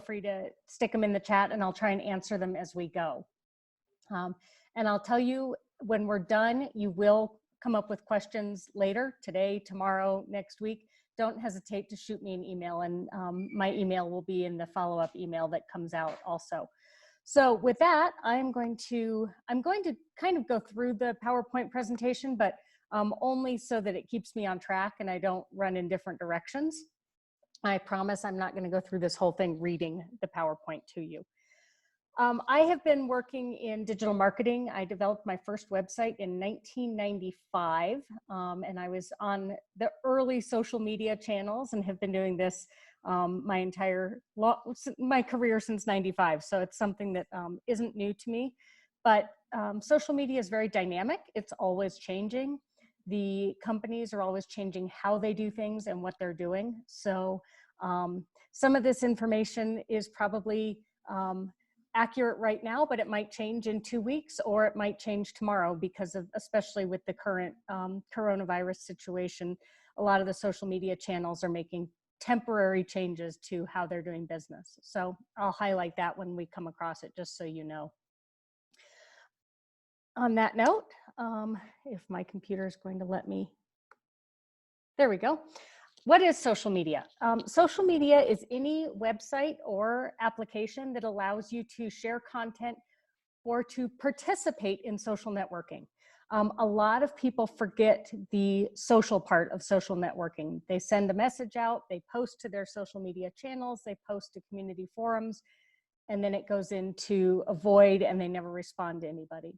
free to stick them in the chat and I'll try and answer them as we go. And I'll tell you when we're done, you will come up with questions later, today, tomorrow, next week. Don't hesitate to shoot me an email, and my email will be in the follow-up email that comes out also. So with that, I'm going to kind of go through the PowerPoint presentation, but only so that it keeps me on track and I don't run in different directions. I promise I'm not going to go through this whole thing reading the PowerPoint to you. I have been working in digital marketing. I developed my first website in 1995, and I was on the early social media channels and have been doing this my career since 95. So it's something that isn't new to me, but social media is very dynamic. It's always changing. The companies are always changing how they do things and what they're doing. So some of this information is probably accurate right now, but it might change in 2 weeks, or it might change tomorrow because of, especially with the current coronavirus situation, a lot of the social media channels are making temporary changes to how they're doing business. So I'll highlight that when we come across it, just so you know. On that note, if my computer is going to let me, there we go. What is social media? Social media is any website or application that allows you to share content or to participate in social networking. A lot of people forget the social part of social networking. They send a message out, they post to their social media channels, they post to community forums, and then it goes into a void and they never respond to anybody.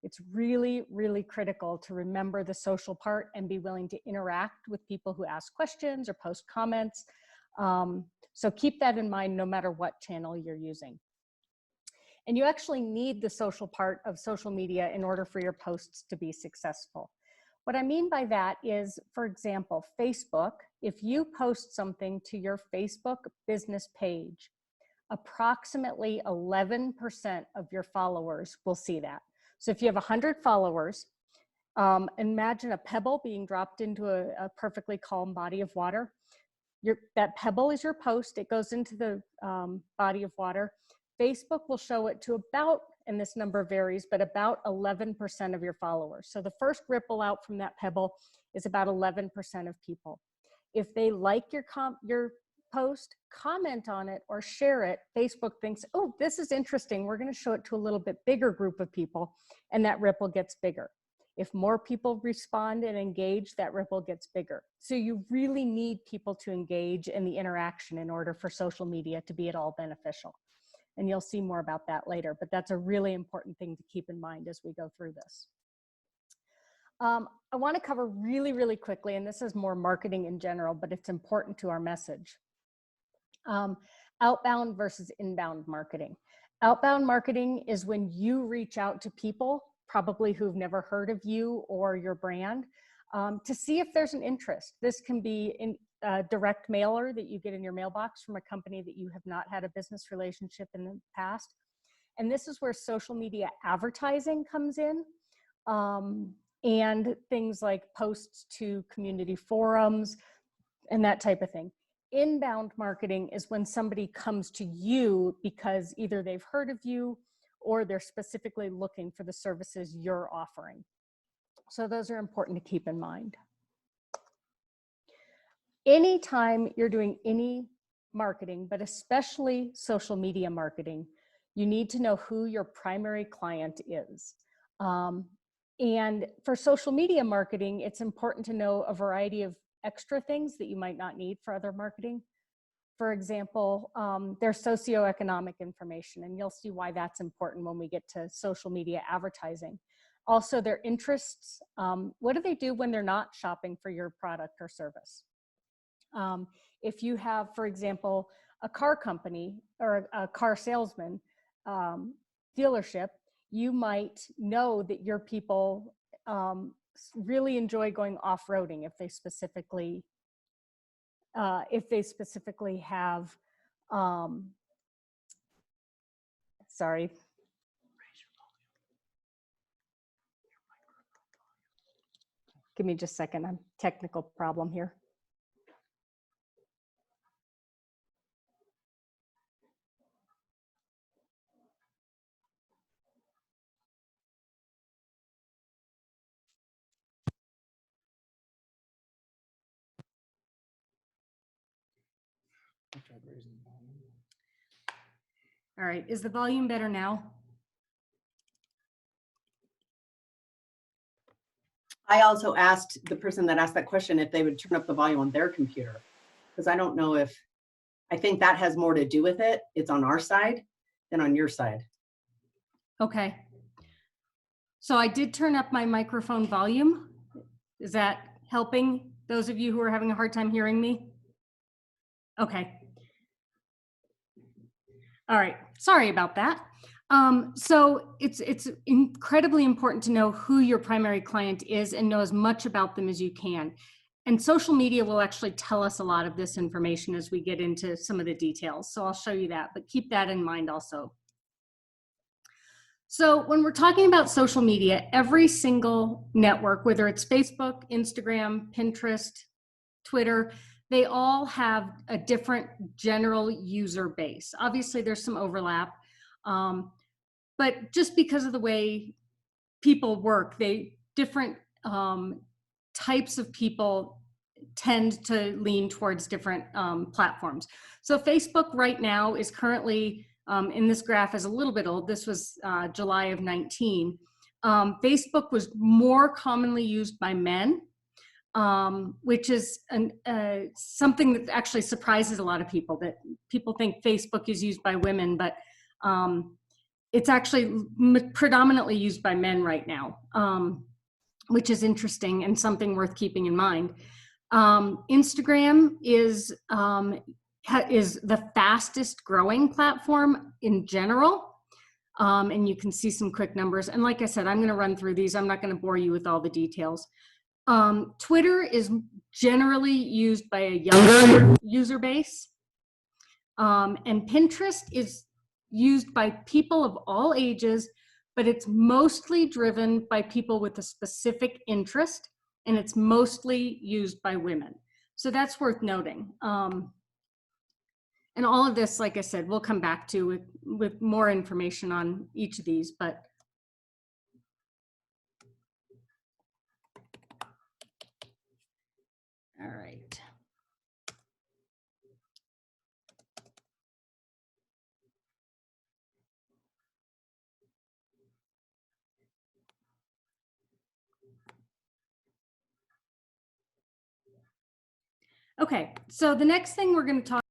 It's really, really critical to remember the social part and be willing to interact with people who ask questions or post comments. So keep that in mind no matter what channel you're using. And you actually need the social part of social media in order for your posts to be successful. What I mean by that is, for example, Facebook, if you post something to your Facebook business page, approximately 11% of your followers will see that. So if you have 100 followers, imagine a pebble being dropped into a perfectly calm body of water. That pebble is your post. It goes into the body of water. Facebook will show it to about, and this number varies, but about 11% of your followers. So the first ripple out from that pebble is about 11% of people. If they like your post, comment on it, or share it, Facebook thinks, oh, this is interesting. We're going to show it to a little bit bigger group of people, and that ripple gets bigger. If more people respond and engage, that ripple gets bigger. So you really need people to engage in the interaction in order for social media to be at all beneficial. And you'll see more about that later, but that's a really important thing to keep in mind as we go through this. I want to cover really, really quickly, and this is more marketing in general, but it's important to our message. Outbound versus inbound marketing. Outbound marketing is when you reach out to people, probably who've never heard of you or your brand, to see if there's an interest. This can be in a direct mailer that you get in your mailbox from a company that you have not had a business relationship in the past. And this is where social media advertising comes in, and things like posts to community forums and that type of thing. Inbound marketing is when somebody comes to you because either they've heard of you or they're specifically looking for the services you're offering. So those are important to keep in mind. Anytime you're doing any marketing, but especially social media marketing, you need to know who your primary client is. And for social media marketing, it's important to know a variety of extra things that you might not need for other marketing. For example, their socioeconomic information, and you'll see why that's important when we get to social media advertising. Also, their interests. What do they do when they're not shopping for your product or service? If you have, for example, a car company or a car salesman dealership, you might know that your people really enjoy going off-roading if they specifically have, sorry. Give me just a second, I'm technical problem here. All right, is the volume better now? I also asked the person that asked that question if they would turn up the volume on their computer, because I don't know if, I think that has more to do with it. It's on our side than on your side. Okay. So I did turn up my microphone volume. Is that helping those of you who are having a hard time hearing me? Okay. All right, sorry about that. So it's incredibly important to know who your primary client is and know as much about them as you can. And social media will actually tell us a lot of this information as we get into some of the details. So I'll show you that, but keep that in mind also. So when we're talking about social media, every single network, whether it's Facebook, Instagram, Pinterest, Twitter, they all have a different general user base. Obviously, there's some overlap, but just because of the way people work, different types of people tend to lean towards different platforms. So Facebook right now is currently, in this graph is a little bit old, this was July of 19. Facebook was more commonly used by men, which is something that actually surprises a lot of people, that people think Facebook is used by women, but it's actually predominantly used by men right now, which is interesting and something worth keeping in mind. Instagram is the fastest growing platform in general. And you can see some quick numbers. And like I said, I'm going to run through these. I'm not going to bore you with all the details. Twitter is generally used by a younger user base. And Pinterest is used by people of all ages, but it's mostly driven by people with a specific interest, and it's mostly used by women. So that's worth noting. And all of this, like I said, we'll come back to with more information on each of these, but all right. Okay, so the next thing we're going to talk.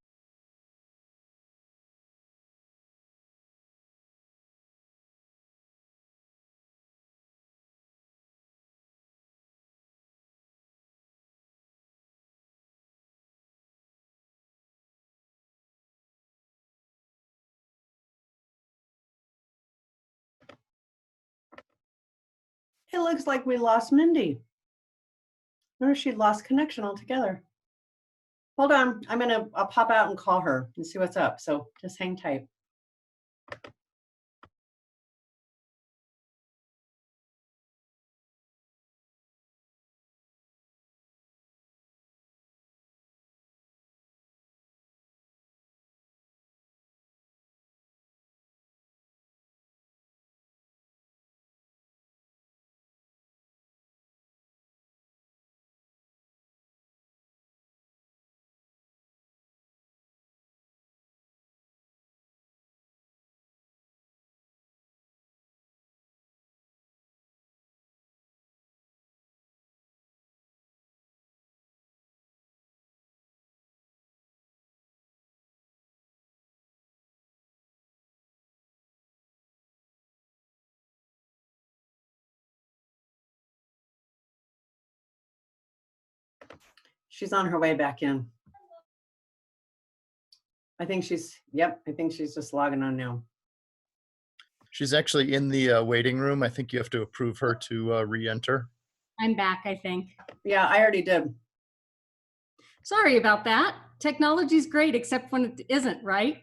It looks like we lost Mindy. Or she lost connection altogether. Hold on, I'll pop out and call her and see what's up. So just hang tight. She's on her way back in. I think she's just logging on now. She's actually in the waiting room. I think you have to approve her to re-enter. I'm back, I think. Yeah, I already did. Sorry about that. Technology's great, except when it isn't, right?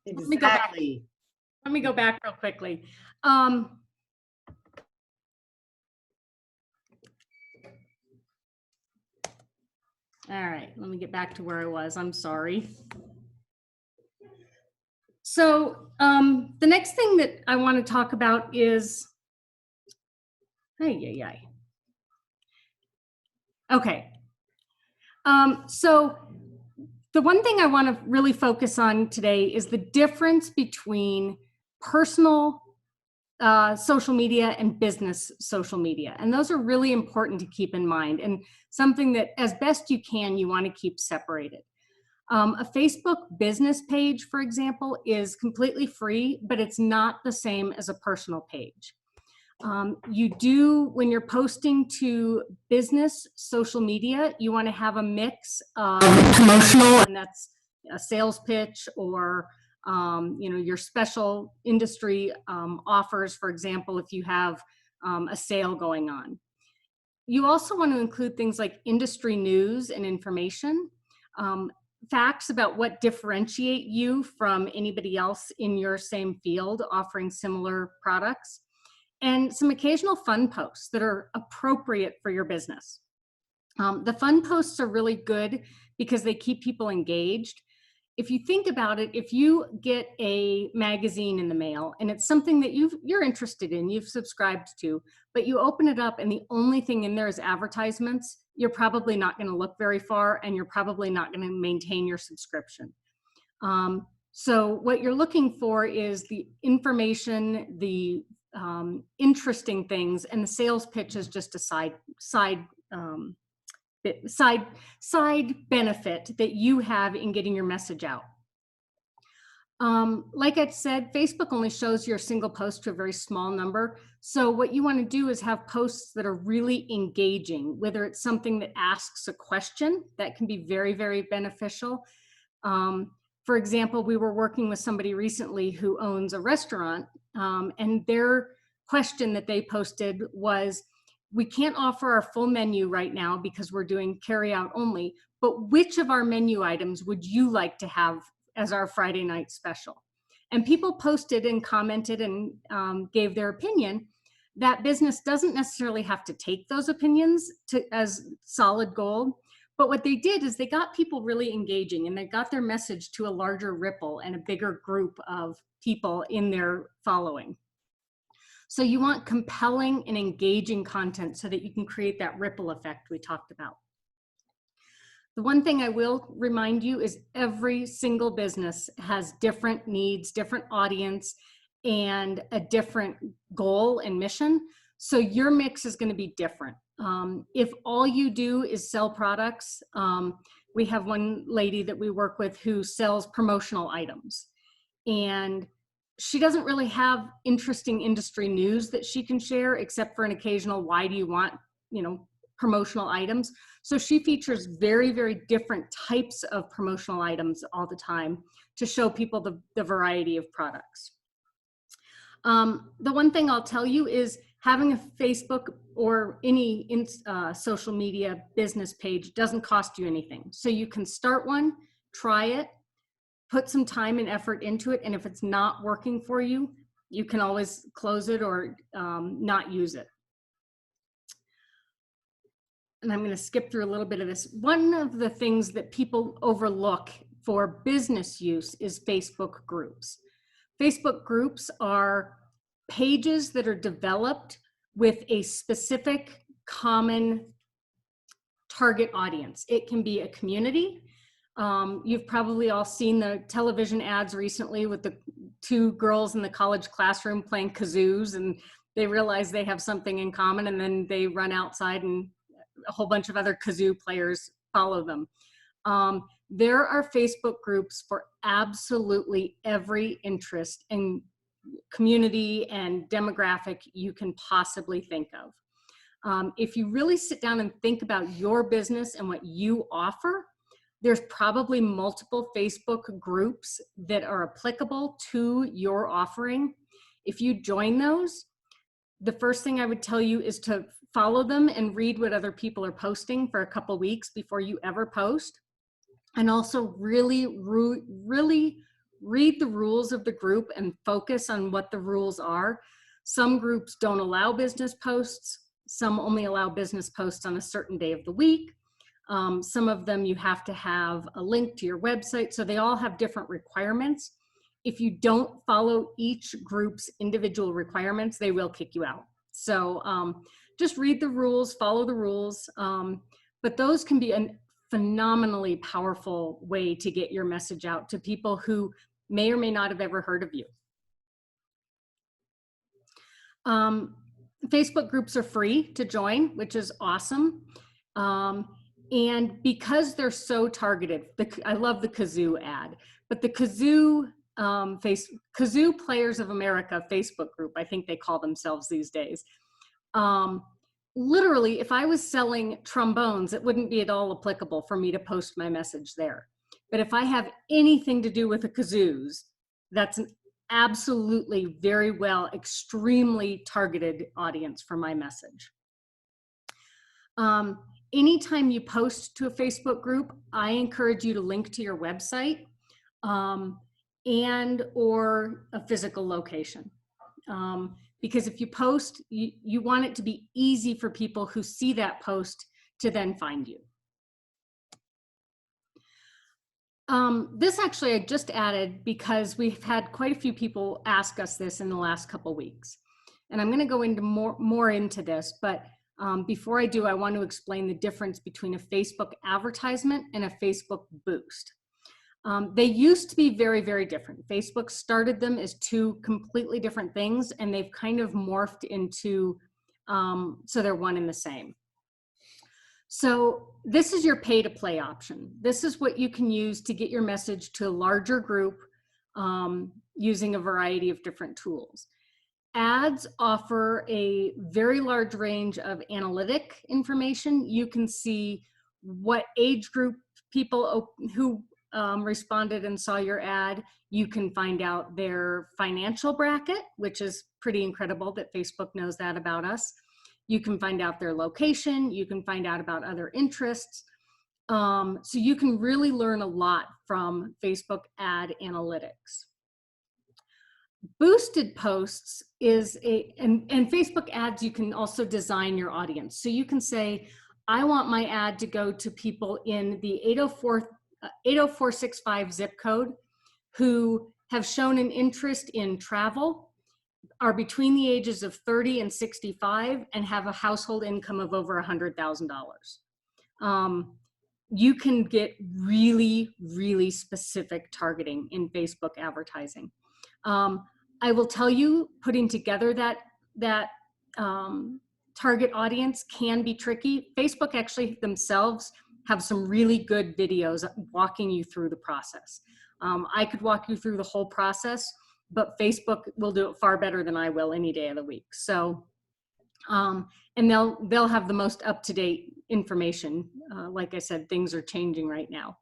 Exactly. Let me go back real quickly. All right, let me get back to where I was. I'm sorry. So the next thing that I want to talk about is, okay. So The one thing I want to really focus on today is the difference between personal social media and business social media. And those are really important to keep in mind, and something that as best you can, you want to keep separated. A Facebook business page, for example, is completely free, but it's not the same as a personal page. You do, when you're posting to business social media, you want to have a mix of promotional, and that's a sales pitch, or your special industry offers, for example, if you have a sale going on. You also want to include things like industry news and information, facts about what differentiate you from anybody else in your same field offering similar products, and some occasional fun posts that are appropriate for your business. The fun posts are really good because they keep people engaged. If you think about it, if you get a magazine in the mail and it's something that you're interested in, you've subscribed to, but you open it up and the only thing in there is advertisements, you're probably not going to look very far, and you're probably not going to maintain your subscription. So what you're looking for is the information, the interesting things, and the sales pitch is just a side benefit that you have in getting your message out. Like I said, Facebook only shows your single post to a very small number. So what you want to do is have posts that are really engaging, whether it's something that asks a question, that can be very, very beneficial. For example, we were working with somebody recently who owns a restaurant, and their question that they posted was, we can't offer our full menu right now because we're doing carry out only, but which of our menu items would you like to have as our Friday night special? And people posted and commented and gave their opinion. That business doesn't necessarily have to take those opinions as solid gold, but what they did is they got people really engaging, and they got their message to a larger ripple and a bigger group of people in their following. So you want compelling and engaging content so that you can create that ripple effect we talked about. The one thing I will remind you is every single business has different needs, different audience, and a different goal and mission. So your mix is going to be different. If all you do is sell products, we have one lady that we work with who sells promotional items, and she doesn't really have interesting industry news that she can share, except for an occasional, why do you want, promotional items. So she features very, very different types of promotional items all the time to show people the variety of products. The one thing I'll tell you is having a Facebook or any social media business page doesn't cost you anything. So you can start one, try it, put some time and effort into it, and if it's not working for you, you can always close it or not use it. And I'm going to skip through a little bit of this. One of the things that people overlook for business use is Facebook groups. Facebook groups are pages that are developed with a specific common target audience. It can be a community. You've probably all seen the television ads recently with the two girls in the college classroom playing kazoos, and they realize they have something in common, and then they run outside and a whole bunch of other kazoo players follow them. There are Facebook groups for absolutely every interest and community and demographic you can possibly think of. If you really sit down and think about your business and what you offer, there's probably multiple Facebook groups that are applicable to your offering. If you join those, the first thing I would tell you is to follow them and read what other people are posting for a couple weeks before you ever post. And also really read the rules of the group and focus on what the rules are. Some groups don't allow business posts. Some only allow business posts on a certain day of the week. Some of them you have to have a link to your website. So they all have different requirements. If you don't follow each group's individual requirements, they will kick you out. So just read the rules, follow the rules. But those can be phenomenally powerful way to get your message out to people who may or may not have ever heard of you. Facebook groups are free to join, which is awesome. And because they're so targeted, I love the Kazoo ad, but the Kazoo, Kazoo Players of America Facebook group, I think they call themselves these days. Literally, if I was selling trombones, it wouldn't be at all applicable for me to post my message there. But if I have anything to do with the kazoos, that's an absolutely very well, extremely targeted audience for my message. Anytime you post to a Facebook group, I encourage you to link to your website and or a physical location. Because if you post, you want it to be easy for people who see that post to then find you. This actually I just added because we've had quite a few people ask us this in the last couple weeks. And I'm going to go into more into this, but before I do, I want to explain the difference between a Facebook advertisement and a Facebook boost. They used to be very, very different. Facebook started them as two completely different things, and they've kind of morphed into, so they're one and the same. So this is your pay to play option. This is what you can use to get your message to a larger group using a variety of different tools. Ads offer a very large range of analytic information. You can see what age group people who responded and saw your ad. You can find out their financial bracket, which is pretty incredible that Facebook knows that about us. You can find out their location. You can find out about other interests. So you can really learn a lot from Facebook ad analytics. Boosted posts is and Facebook ads, you can also design your audience. So you can say, I want my ad to go to people in the 80465 zip code who have shown an interest in travel, are between the ages of 30 and 65, and have a household income of over $100,000. You can get really, really specific targeting in Facebook advertising. I will tell you, putting together that target audience can be tricky. Facebook actually themselves have some really good videos walking you through the process. I could walk you through the whole process, but Facebook will do it far better than I will any day of the week. So, and they'll have the most up-to-date information. Like I said, things are changing right now.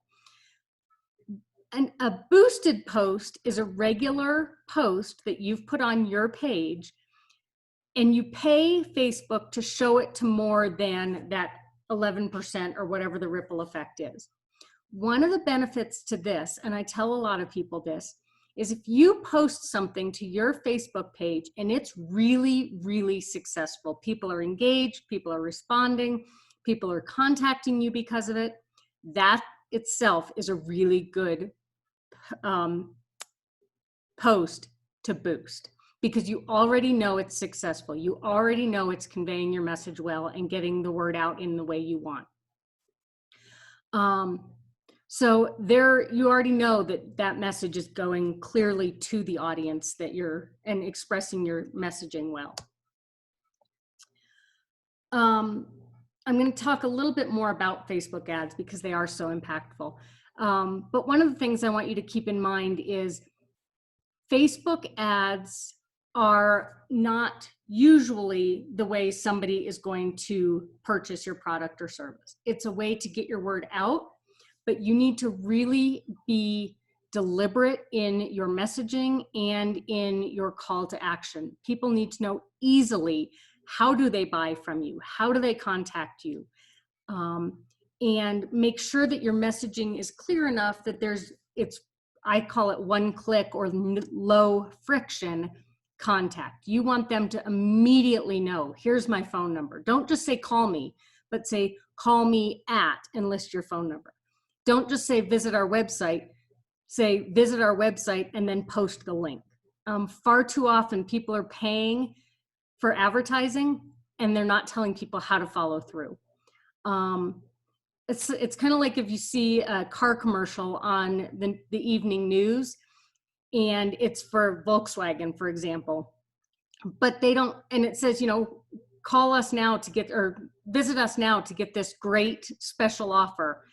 And a boosted post is a regular post that you've put on your page, and you pay Facebook to show it to more than that 11% or whatever the ripple effect is. One of the benefits to this, and I tell a lot of people this, is if you post something to your Facebook page and it's really, really successful, people are engaged, people are responding, people are contacting you because of it, that itself is a really good post to boost, because you already know it's successful. You already know it's conveying your message well and getting the word out in the way you want. So there, you already know that that message is going clearly to the audience that you're, and expressing your messaging well. I'm going to talk a little bit more about Facebook ads because they are so impactful. But one of the things I want you to keep in mind is Facebook ads are not usually the way somebody is going to purchase your product or service. It's a way to get your word out, but you need to really be deliberate in your messaging and in your call to action. People need to know easily, how do they buy from you? How do they contact you? And make sure that your messaging is clear enough that I call it one click or low friction contact. You want them to immediately know, here's my phone number. Don't just say call me, but say call me at, and list your phone number. Don't just say visit our website, say visit our website and then post the link. Far too often people are paying for advertising and they're not telling people how to follow through. it's kind of like if you see a car commercial on the evening news, and it's for Volkswagen, for example, but they don't, and it says, you know, call us now to get, or visit us now to get this great special offer.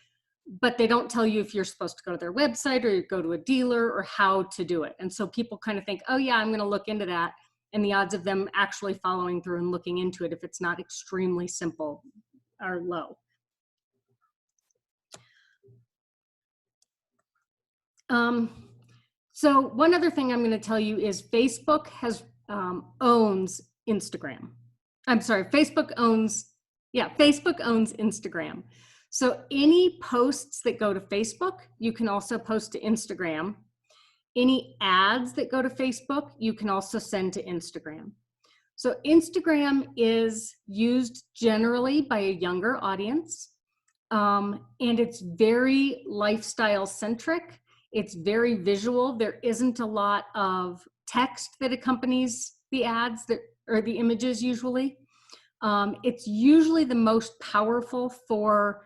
But they don't tell you if you're supposed to go to their website or you go to a dealer or how to do it. And so people kind of think, oh yeah, I'm going to look into that. And the odds of them actually following through and looking into it, if it's not extremely simple, are low. So one other thing I'm going to tell you is Facebook owns Instagram. I'm sorry, Facebook owns Instagram. So any posts that go to Facebook, you can also post to Instagram. Any ads that go to Facebook, you can also send to Instagram. So Instagram is used generally by a younger audience, and it's very lifestyle centric. It's very visual. There isn't a lot of text that accompanies the ads or the images usually. It's usually the most powerful for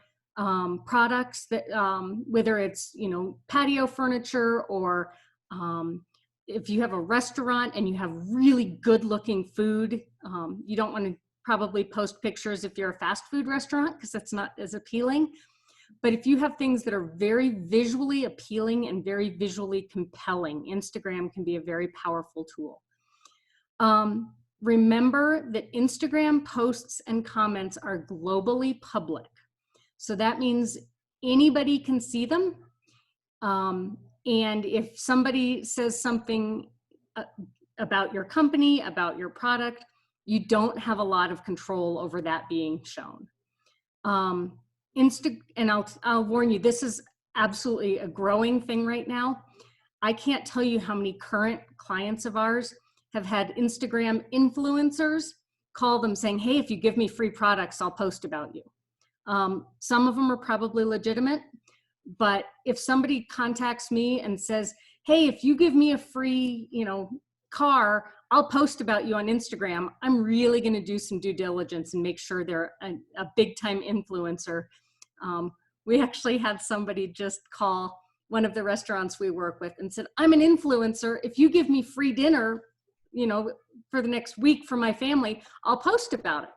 products that, whether it's, you know, patio furniture, or if you have a restaurant and you have really good looking food, you don't want to probably post pictures if you're a fast food restaurant, because that's not as appealing. But if you have things that are very visually appealing and very visually compelling, Instagram can be a very powerful tool. Remember that Instagram posts and comments are globally public. So that means anybody can see them. And if somebody says something about your company, about your product, you don't have a lot of control over that being shown. And I'll warn you, this is absolutely a growing thing right now. I can't tell you how many current clients of ours have had Instagram influencers call them saying, hey, if you give me free products, I'll post about you. Some of them are probably legitimate, but if somebody contacts me and says, hey, if you give me a free, you know, car, I'll post about you on Instagram, I'm really going to do some due diligence and make sure they're a big time influencer. We actually had somebody just call one of the restaurants we work with and said, I'm an influencer. If you give me free dinner, you know, for the next week for my family, I'll post about it.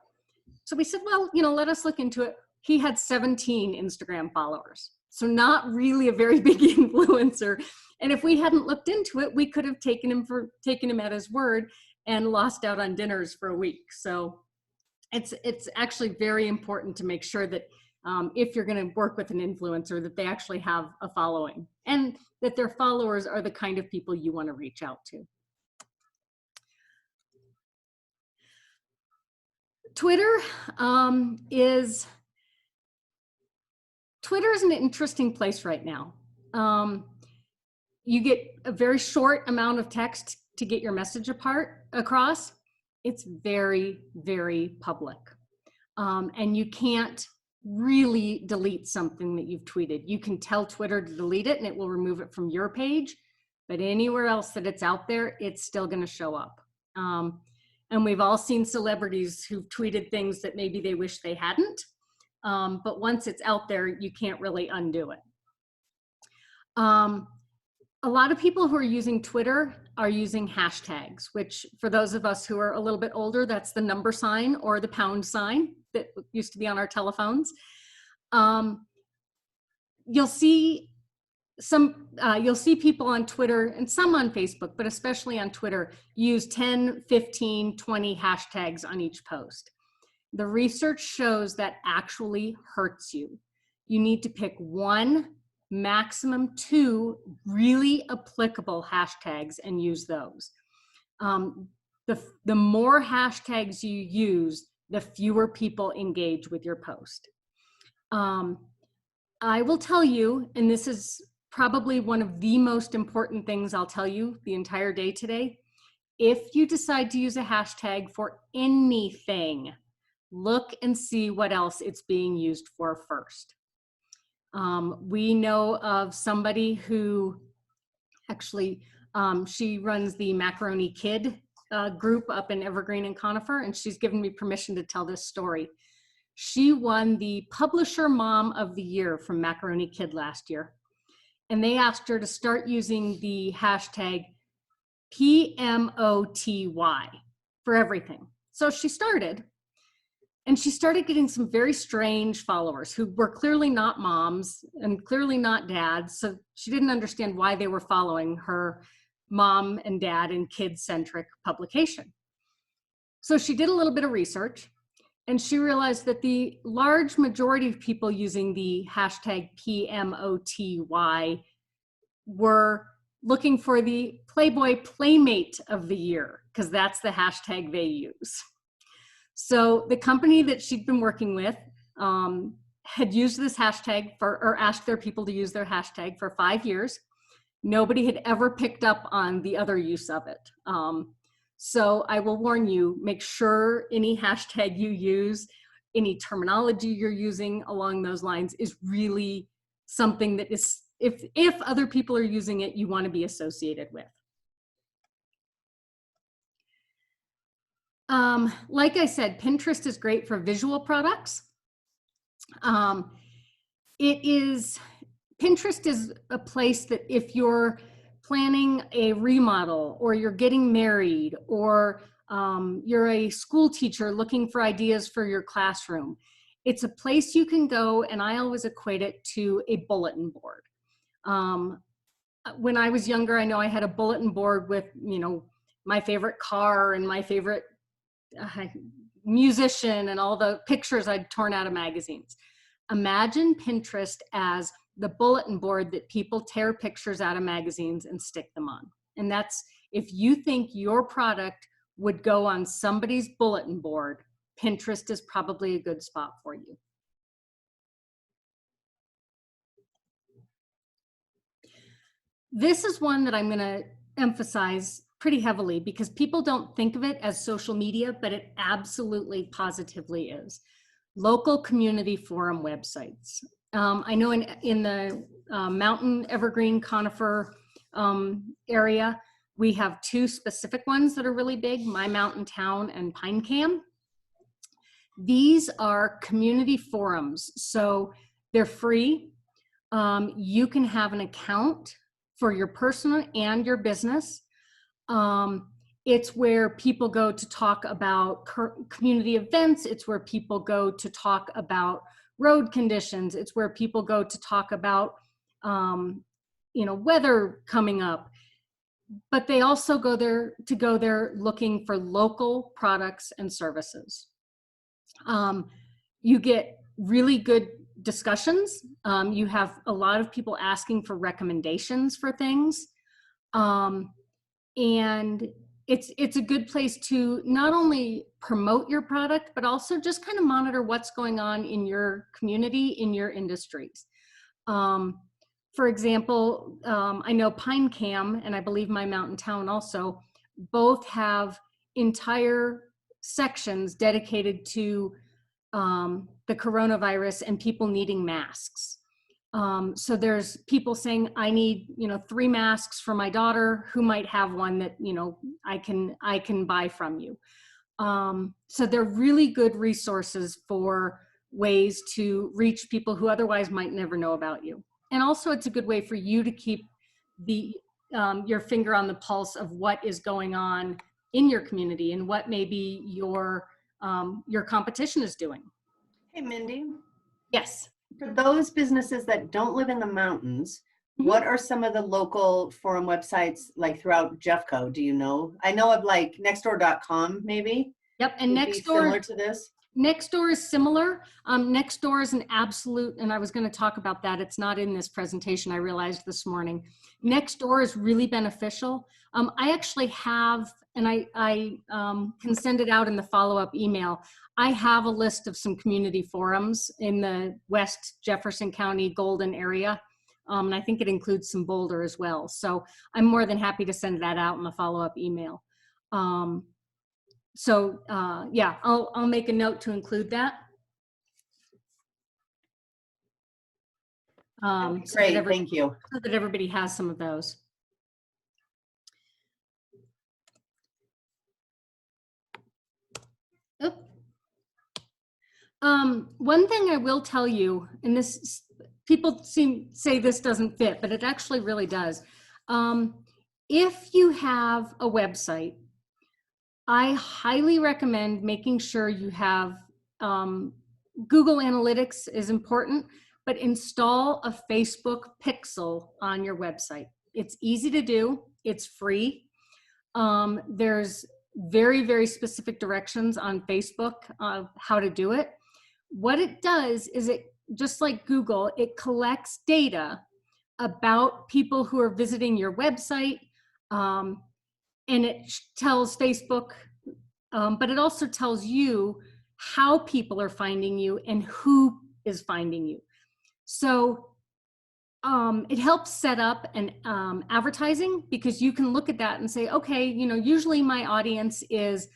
So we said, well, you know, let us look into it. He had 17 Instagram followers. So not really a very big influencer. And if we hadn't looked into it, we could have taken him at his word and lost out on dinners for a week. So it's actually very important to make sure that if you're going to work with an influencer, that they actually have a following and that their followers are the kind of people you want to reach out to. Twitter is an interesting place right now. You get a very short amount of text to get your message across. It's very, very public. And you can't really delete something that you've tweeted. You can tell Twitter to delete it and it will remove it from your page, but anywhere else that it's out there, it's still going to show up. And we've all seen celebrities who've tweeted things that maybe they wish they hadn't. But once it's out there, you can't really undo it. A lot of people who are using Twitter are using hashtags, which for those of us who are a little bit older, that's the number sign or the pound sign that used to be on our telephones. You'll see people on Twitter and some on Facebook, but especially on Twitter, use 10, 15, 20 hashtags on each post. The research shows that actually hurts you. You need to pick one, maximum two really applicable hashtags and use those. The more hashtags you use, the fewer people engage with your post. I will tell you, and this is probably one of the most important things I'll tell you the entire day today, if you decide to use a hashtag for anything, look and see what else it's being used for first. We know of somebody who actually, she runs the Macaroni Kid group up in Evergreen and Conifer, and she's given me permission to tell this story. She won the Publisher Mom of the Year from Macaroni Kid last year. And they asked her to start using the hashtag PMOTY for everything. So she started, and she started getting some very strange followers who were clearly not moms and clearly not dads. So she didn't understand why they were following her mom and dad and kid-centric publication. So she did a little bit of research, and she realized that the large majority of people using the hashtag PMOTY were looking for the Playboy Playmate of the Year, because that's the hashtag they use. So the company that she'd been working with had used this hashtag or asked their people to use their hashtag for 5 years. Nobody had ever picked up on the other use of it. So I will warn you, make sure any hashtag you use, any terminology you're using along those lines is really something that is, if other people are using it, you want to be associated with. Like I said, Pinterest is great for visual products. Pinterest is a place that if you're planning a remodel, or you're getting married, or you're a school teacher looking for ideas for your classroom, it's a place you can go, and I always equate it to a bulletin board. When I was younger, I know I had a bulletin board with, my favorite car and my favorite musician and all the pictures I'd torn out of magazines. Imagine Pinterest as the bulletin board that people tear pictures out of magazines and stick them on. And that's, if you think your product would go on somebody's bulletin board, Pinterest is probably a good spot for you. This is one that I'm going to emphasize pretty heavily because people don't think of it as social media, but it absolutely positively is. Local community forum websites. I know in the mountain evergreen conifer area, we have 2 specific ones that are really big, My Mountain Town and Pine Cam. These are community forums, so they're free. You can have an account for your personal and your business. It's where people go to talk about community events. It's where people go to talk about road conditions. It's where people go to talk about, weather coming up. But they also go there looking for local products and services. You get really good discussions. You have a lot of people asking for recommendations for things. And it's a good place to not only promote your product, but also just kind of monitor what's going on in your community, in your industries. For example, I know Pine Cam and I believe My Mountain Town also both have entire sections dedicated to the coronavirus and people needing masks. So there's people saying, I need, 3 masks for my daughter, who might have one that, I can buy from you. So they're really good resources for ways to reach people who otherwise might never know about you. And also it's a good way for you to keep your finger on the pulse of what is going on in your community and what maybe your competition is doing. Hey, Mindy. Yes. For those businesses that don't live in the mountains, what are some of the local forum websites like throughout Jeffco? Do you know? I know of like nextdoor.com maybe. Yep, and Nextdoor, similar to this. Nextdoor is similar. Nextdoor is an absolute, and I was going to talk about that. It's not in this presentation, I realized this morning. Nextdoor is really beneficial. I actually have, and I can send it out in the follow-up email. I have a list of some community forums in the West Jefferson County Golden area. And I think it includes some Boulder as well. So I'm more than happy to send that out in the follow-up email. Yeah, I'll make a note to include that. Great, thank you. So that everybody has some of those. One thing I will tell you, and this, people say this doesn't fit, but it actually really does. If you have a website, I highly recommend making sure you have, Google Analytics is important, but install a Facebook pixel on your website. It's easy to do, it's free. There's very, very specific directions on Facebook of how to do it. What it does is, it, just like Google, it collects data about people who are visiting your website, and it tells Facebook, but it also tells you how people are finding you and who is finding you. So it helps set up an advertising, because you can look at that and say, okay, you know, usually my audience is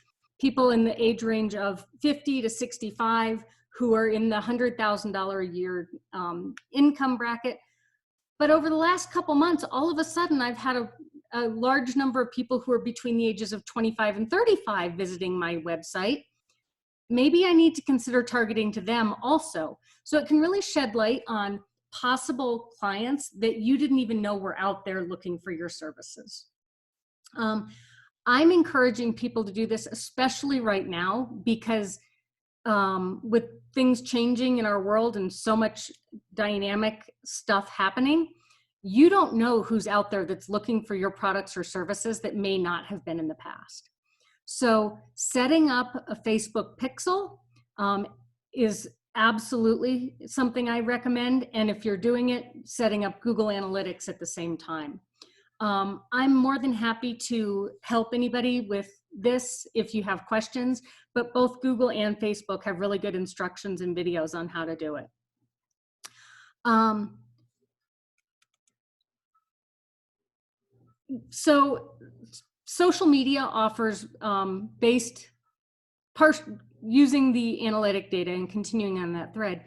people in the age range of 50 to 65 who are in the $100,000 a year income bracket. But over the last couple months, all of a sudden, I've had a large number of people who are between the ages of 25 and 35 visiting my website. Maybe I need to consider targeting to them also. So it can really shed light on possible clients that you didn't even know were out there looking for your services. I'm encouraging people to do this, especially right now, because with things changing in our world and so much dynamic stuff happening, you don't know who's out there that's looking for your products or services that may not have been in the past. So setting up a Facebook pixel is absolutely something I recommend. And if you're doing it, setting up Google Analytics at the same time. I'm more than happy to help anybody with this if you have questions, but both Google and Facebook have really good instructions and videos on how to do it. So social media offers, using the analytic data and continuing on that thread,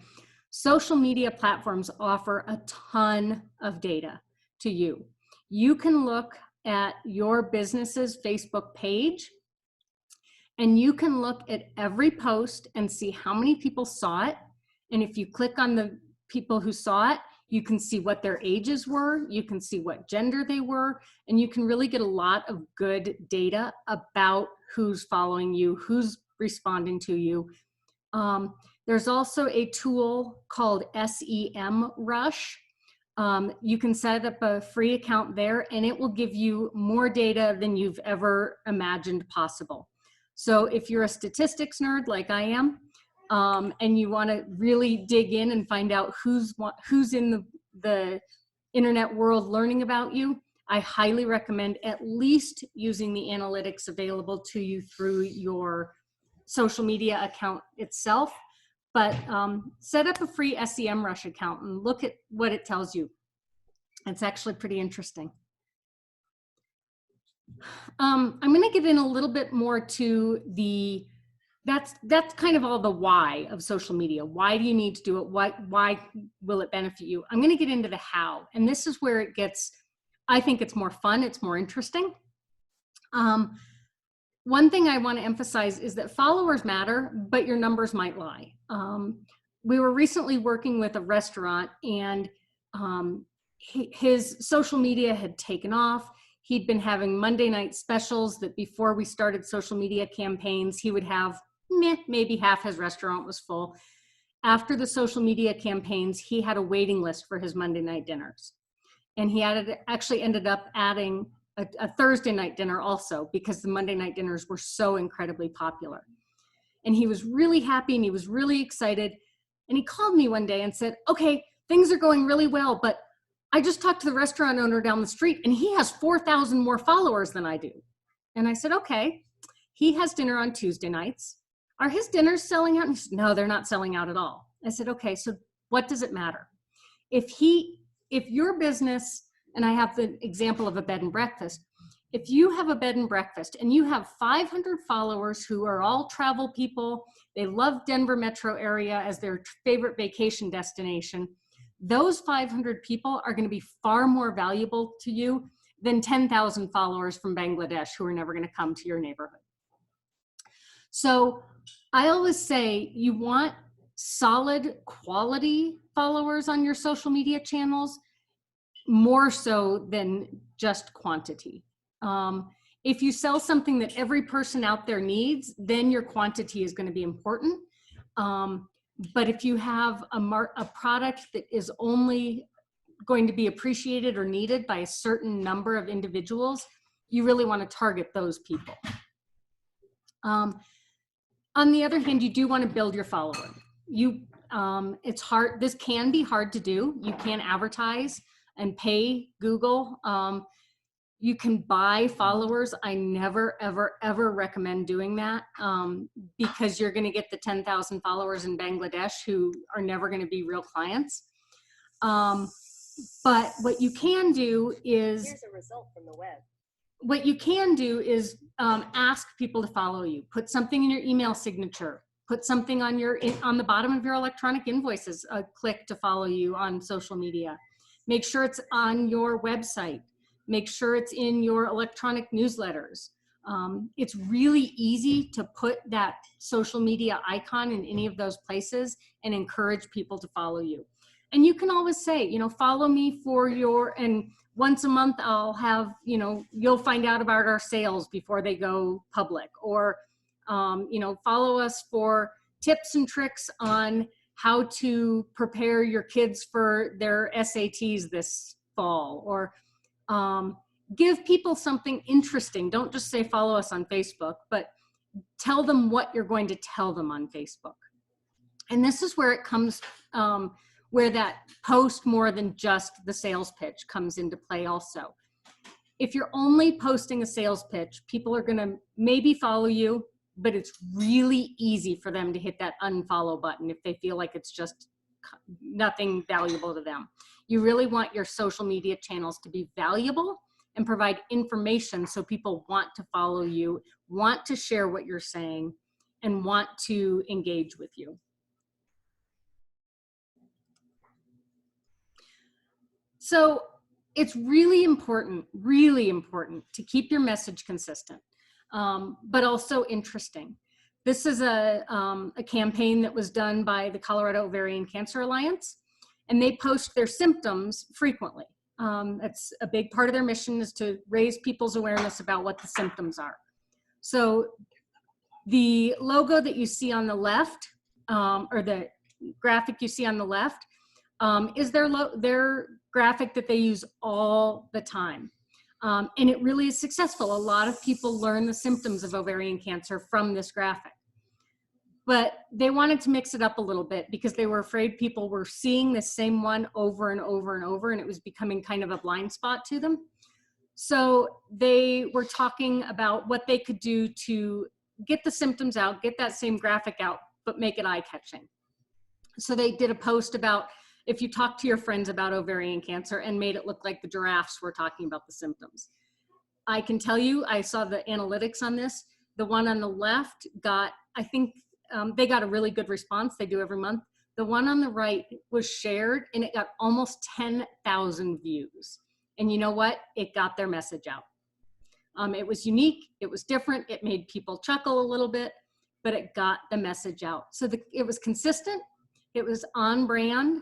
social media platforms offer a ton of data to you. You can look at your business's Facebook page, and you can look at every post and see how many people saw it. And if you click on the people who saw it, you can see what their ages were, you can see what gender they were, and you can really get a lot of good data about who's following you, who's responding to you. There's also a tool called SEMrush. You can set up a free account there, and it will give you more data than you've ever imagined possible. So if you're a statistics nerd like I am, and you want to really dig in and find out who's in the internet world learning about you, I highly recommend at least using the analytics available to you through your social media account itself. But set up a free SEMrush account and look at what it tells you. It's actually pretty interesting. I'm going to get in a little bit more to the, that's kind of all the why of social media. Why do you need to do it? Why will it benefit you? I'm going to get into the how. And this is where it gets, I think it's more fun. It's more interesting. One thing I want to emphasize is that followers matter, but your numbers might lie. We were recently working with a restaurant, and his social media had taken off. He'd been having Monday night specials that before we started social media campaigns, he would have maybe half his restaurant was full. After the social media campaigns, he had a waiting list for his Monday night dinners. And he actually ended up adding a Thursday night dinner also, because the Monday night dinners were so incredibly popular. And he was really happy and he was really excited. And he called me one day and said, okay, things are going really well, but I just talked to the restaurant owner down the street and he has 4,000 more followers than I do. And I said, okay, he has dinner on Tuesday nights. Are his dinners selling out? And he said, no, they're not selling out at all. I said, okay, so what does it matter? If your business, and I have the example of a bed and breakfast, if you have a bed and breakfast and you have 500 followers who are all travel people, they love Denver metro area as their favorite vacation destination, those 500 people are going to be far more valuable to you than 10,000 followers from Bangladesh who are never going to come to your neighborhood. So I always say you want solid quality followers on your social media channels, more so than just quantity. If you sell something that every person out there needs, then your quantity is going to be important. But if you have a product that is only going to be appreciated or needed by a certain number of individuals, you really want to target those people. On the other hand, you do want to build your following. It's hard. This can be hard to do. You can advertise and pay Google. You can buy followers. I never, ever, ever recommend doing that because you're going to get the 10,000 followers in Bangladesh who are never going to be real clients. But what you can do is, here's a result from the web. What you can do is ask people to follow you. Put something in your email signature. Put something on the bottom of your electronic invoices. A click to follow you on social media. Make sure it's on your website. Make sure it's in your electronic newsletters. It's really easy to put that social media icon in any of those places and encourage people to follow you. And you can always say, you know, follow me for and once a month I'll have, you know, you'll find out about our sales before they go public, or, you know, follow us for tips and tricks on how to prepare your kids for their SATs this fall, or give people something interesting. Don't just say follow us on Facebook, but tell them what you're going to tell them on Facebook. And this is where it comes, where that post more than just the sales pitch comes into play also. If you're only posting a sales pitch, people are gonna maybe follow you, but it's really easy for them to hit that unfollow button if they feel like it's just nothing valuable to them. You really want your social media channels to be valuable and provide information so people want to follow you, want to share what you're saying, and want to engage with you. So it's really important to keep your message consistent, but also interesting. This is a campaign that was done by the Colorado Ovarian Cancer Alliance, and they post their symptoms frequently. It's a big part of their mission is to raise people's awareness about what the symptoms are. So the logo that you see on the left, or the graphic you see on the left, is their graphic that they use all the time. And it really is successful. A lot of people learn the symptoms of ovarian cancer from this graphic. But they wanted to mix it up a little bit because they were afraid people were seeing the same one over and over and over, and it was becoming kind of a blind spot to them. So they were talking about what they could do to get the symptoms out, get that same graphic out, but make it eye-catching. So they did a post about if you talk to your friends about ovarian cancer and made it look like the giraffes were talking about the symptoms. I can tell you, I saw the analytics on this. The one on the left got, I think they got a really good response. They do every month. The one on the right was shared and it got almost 10,000 views. And you know what? It got their message out. It was unique. It was different. It made people chuckle a little bit, but it got the message out. So it was consistent. It was on brand,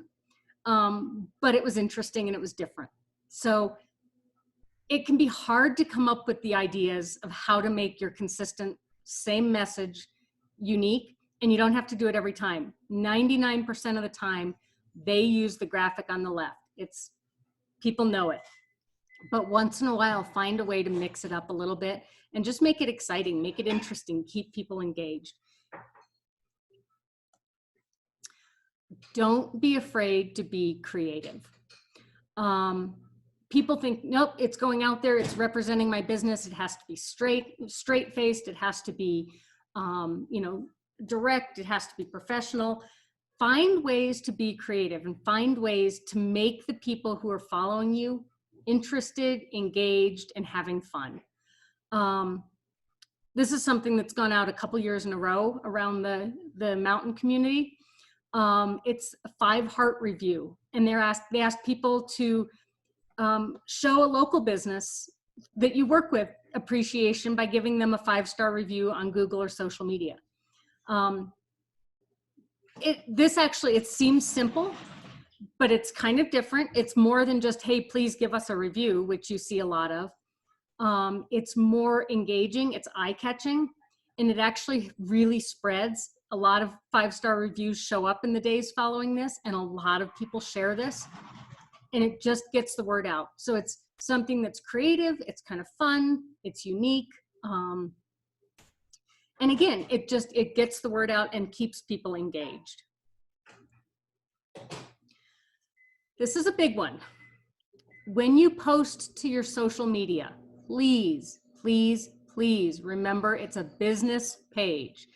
but it was interesting and it was different. So it can be hard to come up with the ideas of how to make your consistent same message unique, and you don't have to do it every time. 99% of the time, they use the graphic on the left. People know it. But once in a while, find a way to mix it up a little bit and just make it exciting, make it interesting, keep people engaged. Don't be afraid to be creative. People think, nope, it's going out there, it's representing my business, it has to be straight-faced, it has to be direct, it has to be professional. Find ways to be creative and find ways to make the people who are following you interested, engaged, and having fun. This is something that's gone out a couple years in a row around the mountain community. It's a 5-heart review, and they asked people to show a local business that you work with appreciation by giving them a 5-star review on Google or social media. This actually, it seems simple, but it's kind of different. It's more than just, hey, please give us a review, which you see a lot of. It's more engaging, it's eye-catching, and it actually really spreads. A lot of 5-star reviews show up in the days following this, and a lot of people share this, and it just gets the word out. So it's something that's creative, it's kind of fun, it's unique. And again, it gets the word out and keeps people engaged. This is a big one. When you post to your social media, please, please, please remember it's a business page.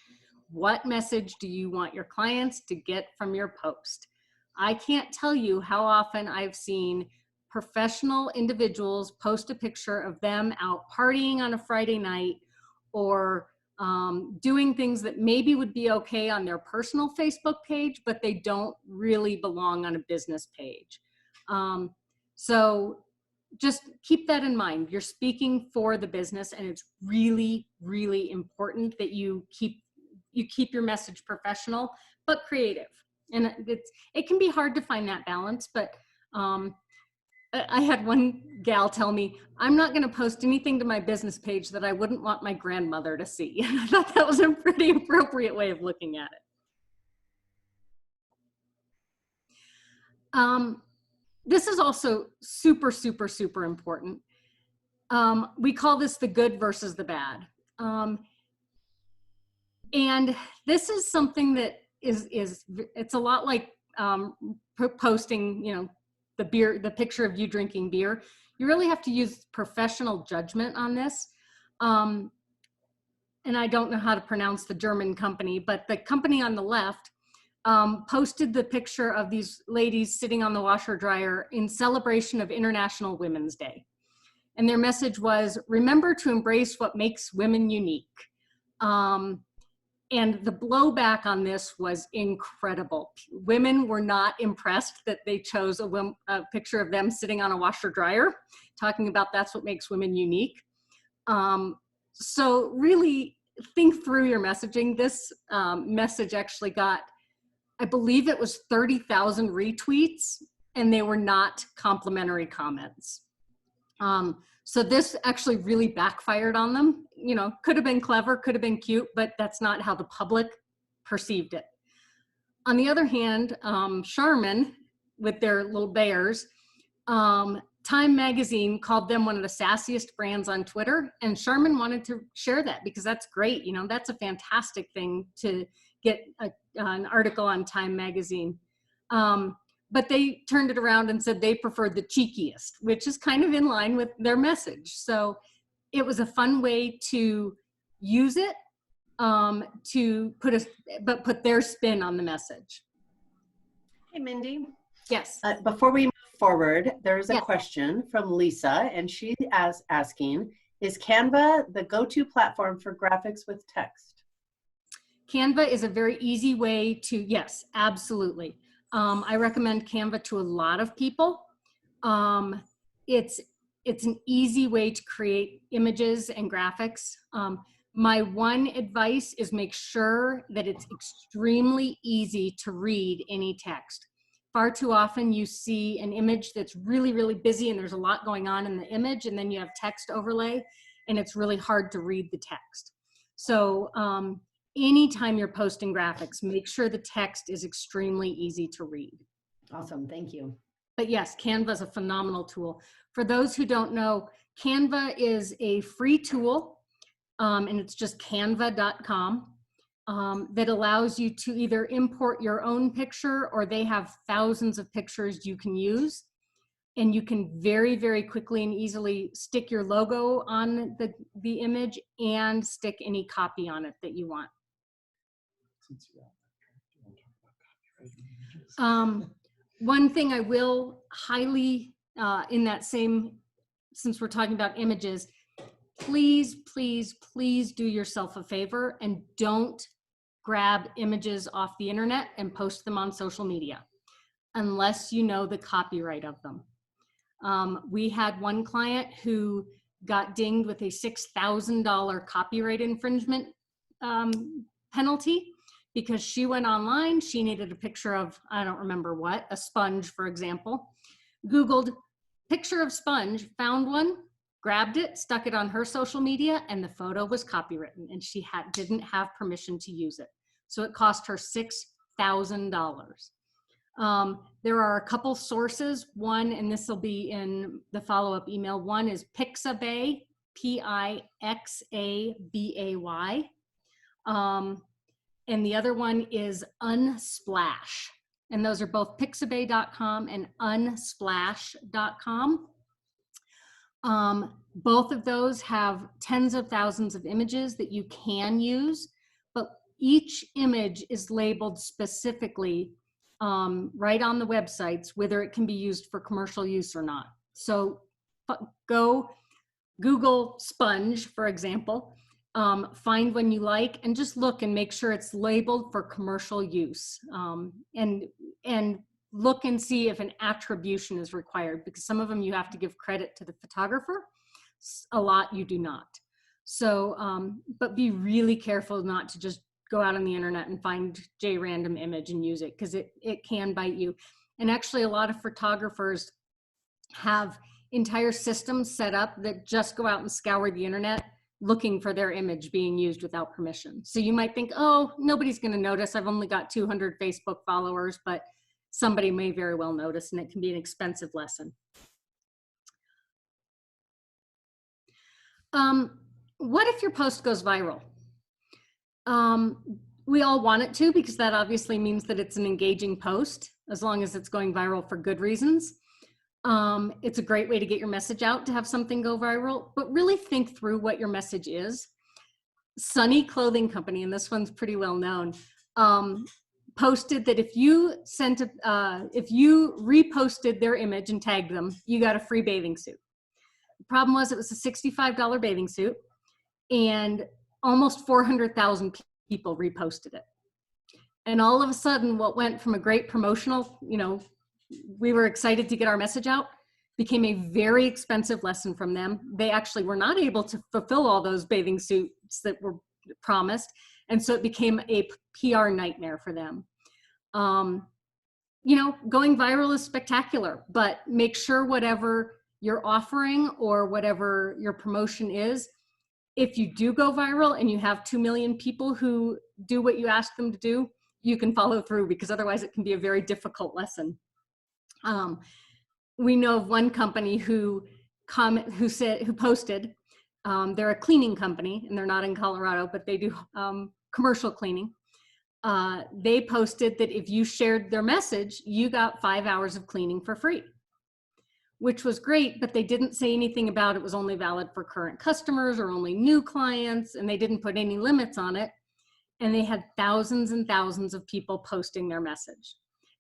What message do you want your clients to get from your post? I can't tell you how often I've seen professional individuals post a picture of them out partying on a Friday night, or doing things that maybe would be okay on their personal Facebook page, but they don't really belong on a business page. So just keep that in mind. You're speaking for the business, and it's really, really important that you keep your message professional but creative. And it can be hard to find that balance, but I had one gal tell me, I'm not going to post anything to my business page that I wouldn't want my grandmother to see. And I thought that was a pretty appropriate way of looking at it. This is also super, super, super important. We call this the good versus the bad. And this is something that it's a lot like posting, the picture of you drinking beer. You really have to use professional judgment on this. And I don't know how to pronounce the German company, but the company on the left posted the picture of these ladies sitting on the washer dryer in celebration of International Women's Day. And their message was, remember to embrace what makes women unique. And the blowback on this was incredible. Women were not impressed that they chose a picture of them sitting on a washer dryer, talking about that's what makes women unique. So really think through your messaging. This message actually got, I believe it was 30,000 retweets, and they were not complimentary comments. So this actually really backfired on them. Could have been clever, could have been cute, but that's not how the public perceived it. On the other hand, Charmin, with their little bears, Time Magazine called them one of the sassiest brands on Twitter, and Charmin wanted to share that because that's great. That's a fantastic thing to get an article on Time Magazine. But they turned it around and said they preferred the cheekiest, which is kind of in line with their message. So it was a fun way to use it, to put their spin on the message. Hey, Mindy. Yes. Before we move forward, there's a Yes. question from Lisa, and she is asking, is Canva the go-to platform for graphics with text? Canva is a very easy way to, yes, absolutely. I recommend Canva to a lot of people. It's an easy way to create images and graphics. My one advice is make sure that it's extremely easy to read any text. Far too often you see an image that's really, really busy and there's a lot going on in the image, and then you have text overlay and it's really hard to read the text. So anytime you're posting graphics, make sure the text is extremely easy to read. Awesome, thank you. But yes, Canva is a phenomenal tool. For those who don't know, Canva is a free tool, and it's just canva.com, that allows you to either import your own picture, or they have thousands of pictures you can use. And you can very, very quickly and easily stick your logo on the image and stick any copy on it that you want. One thing I will highly, in that same, since we're talking about images, please, please, please do yourself a favor and don't grab images off the internet and post them on social media unless you know the copyright of them. We had one client who got dinged with a $6,000 copyright infringement penalty because she went online, she needed a picture of, I don't remember what, a sponge, for example, Googled picture of sponge, found one, grabbed it, stuck it on her social media, and the photo was copywritten, and she didn't have permission to use it. So it cost her $6,000. There are a couple sources. One, and this will be in the follow-up email, one is Pixabay, Pixabay. And the other one is Unsplash. And those are both pixabay.com and unsplash.com. Both of those have tens of thousands of images that you can use, but each image is labeled specifically right on the websites, whether it can be used for commercial use or not. So go Google sponge, for example, find one you like and just look and make sure it's labeled for commercial use, and look and see if an attribution is required, because some of them you have to give credit to the photographer. A lot you do not. So, but be really careful not to just go out on the internet and find random image and use it, because it can bite you. And actually a lot of photographers have entire systems set up that just go out and scour the internet looking for their image being used without permission. So you might think, oh, nobody's going to notice. I've only got 200 Facebook followers, but somebody may very well notice, and it can be an expensive lesson. What if your post goes viral? We all want it to, because that obviously means that it's an engaging post, as long as it's going viral for good reasons. It's a great way to get your message out, to have something go viral, but really think through what your message is. Sunny Clothing Company, and this one's pretty well known, posted that if you reposted their image and tagged them, you got a free bathing suit. The problem was it was a $65 bathing suit, and almost 400,000 people reposted it. And all of a sudden, what went from a great promotional, we were excited to get our message out, became a very expensive lesson from them. They actually were not able to fulfill all those bathing suits that were promised. And so it became a PR nightmare for them. Going viral is spectacular, but make sure whatever you're offering or whatever your promotion is, if you do go viral and you have 2 million people who do what you ask them to do, you can follow through, because otherwise it can be a very difficult lesson. We know of one company who posted, they're a cleaning company, and they're not in Colorado, but they do commercial cleaning. They posted that if you shared their message, you got 5 hours of cleaning for free, which was great, but they didn't say anything about it was only valid for current customers or only new clients, and they didn't put any limits on it. And they had thousands and thousands of people posting their message,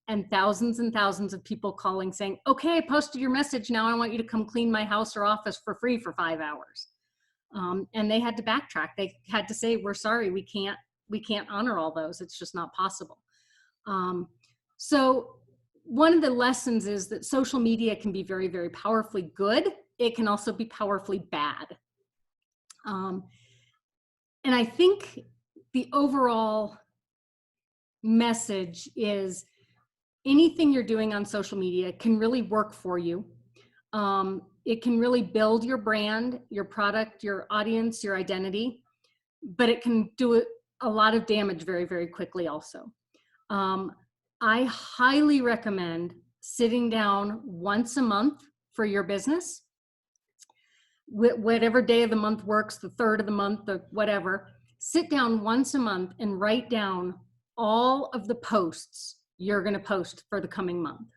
and thousands of people calling saying, okay, I posted your message, now I want you to come clean my house or office for free for 5 hours. And they had to backtrack. They had to say, we're sorry, we can't honor all those. It's just not possible. So one of the lessons is that social media can be very, very powerfully good. It can also be powerfully bad. And I think the overall message is anything you're doing on social media can really work for you. It can really build your brand, your product, your audience, your identity, but it can do a lot of damage very, very quickly also. I highly recommend sitting down once a month for your business, whatever day of the month works, the third of the month, or whatever. Sit down once a month and write down all of the posts you're going to post for the coming month,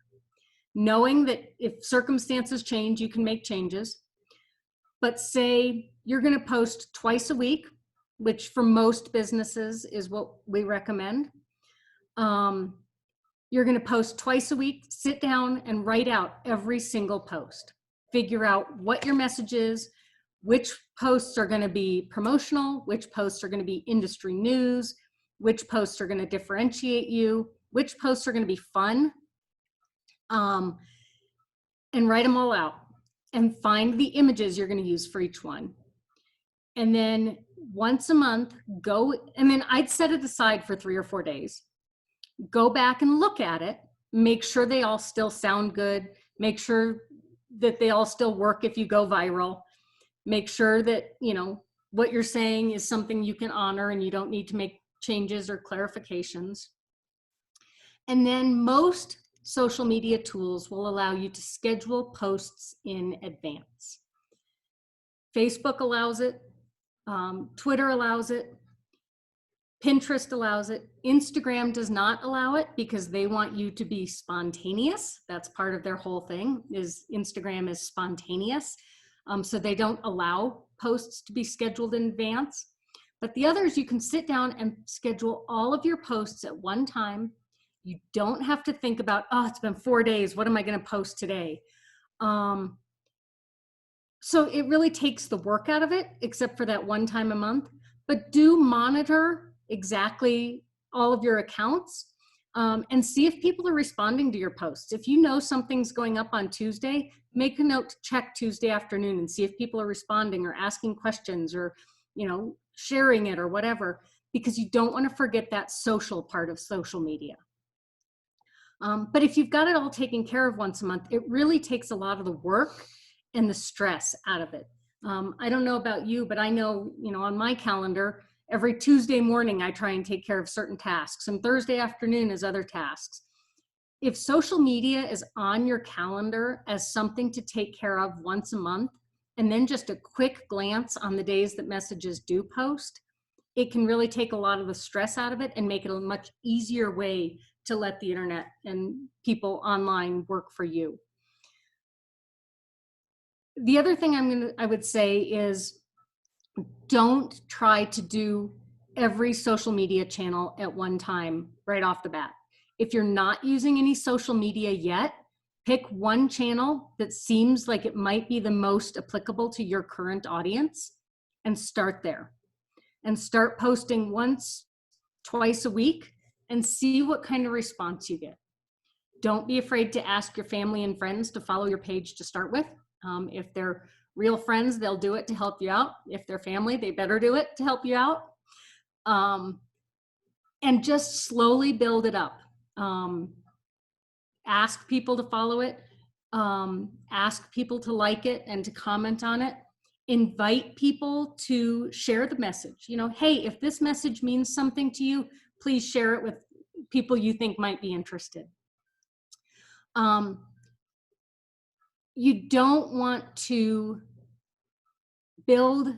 knowing that if circumstances change, you can make changes. But say you're going to post twice a week, which for most businesses is what we recommend. You're going to post twice a week. Sit down and write out every single post. Figure out what your message is, which posts are going to be promotional, which posts are going to be industry news, which posts are going to differentiate you, which posts are going to be fun, and write them all out and find the images you're going to use for each one. And then once a month, go, and then I'd set it aside for 3 or 4 days. Go back and look at it, make sure they all still sound good, make sure that they all still work if you go viral, make sure that, you know, what you're saying is something you can honor and you don't need to make changes or clarifications. And then most social media tools will allow you to schedule posts in advance. Facebook allows it, Twitter allows it, Pinterest allows it. Instagram does not allow it because they want you to be spontaneous. That's part of their whole thing, is Instagram is spontaneous. So they don't allow posts to be scheduled in advance. But the others, you can sit down and schedule all of your posts at one time. You don't have to think about, oh, it's been 4 days. What am I going to post today? So it really takes the work out of it, except for that one time a month. But do monitor exactly all of your accounts and see if people are responding to your posts. If you know something's going up on Tuesday, make a note to check Tuesday afternoon and see if people are responding or asking questions or, you know, sharing it or whatever, because you don't want to forget that social part of social media. But if you've got it all taken care of once a month, it really takes a lot of the work and the stress out of it. I don't know about you, but I know, you know, on my calendar, every Tuesday morning, I try and take care of certain tasks, and Thursday afternoon is other tasks. If social media is on your calendar as something to take care of once a month, and then just a quick glance on the days that messages do post, it can really take a lot of the stress out of it and make it a much easier way to let the internet and people online work for you. The other thing I would say is, don't try to do every social media channel at one time right off the bat. If you're not using any social media yet, pick one channel that seems like it might be the most applicable to your current audience and start there. And start posting once, twice a week and see what kind of response you get. Don't be afraid to ask your family and friends to follow your page to start with. If they're real friends, they'll do it to help you out. If they're family, they better do it to help you out. And just slowly build it up. Ask people to follow it. Ask people to like it and to comment on it. Invite people to share the message. You know, hey, if this message means something to you, please share it with people you think might be interested. You don't want to build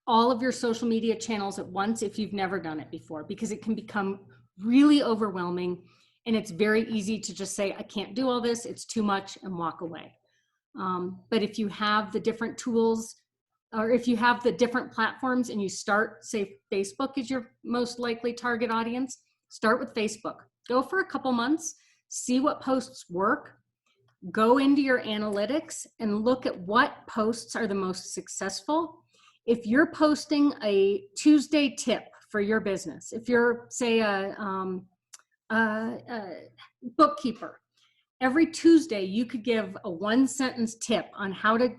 all of your social media channels at once if you've never done it before, because it can become really overwhelming and it's very easy to just say, I can't do all this, it's too much, and walk away. But if you have the different tools, or if you have the different platforms and you start, say Facebook is your most likely target audience, start with Facebook. Go for a couple months, see what posts work, go into your analytics and look at what posts are the most successful. If you're posting a Tuesday tip for your business, if you're, say, a bookkeeper, every Tuesday you could give a one-sentence tip on how to,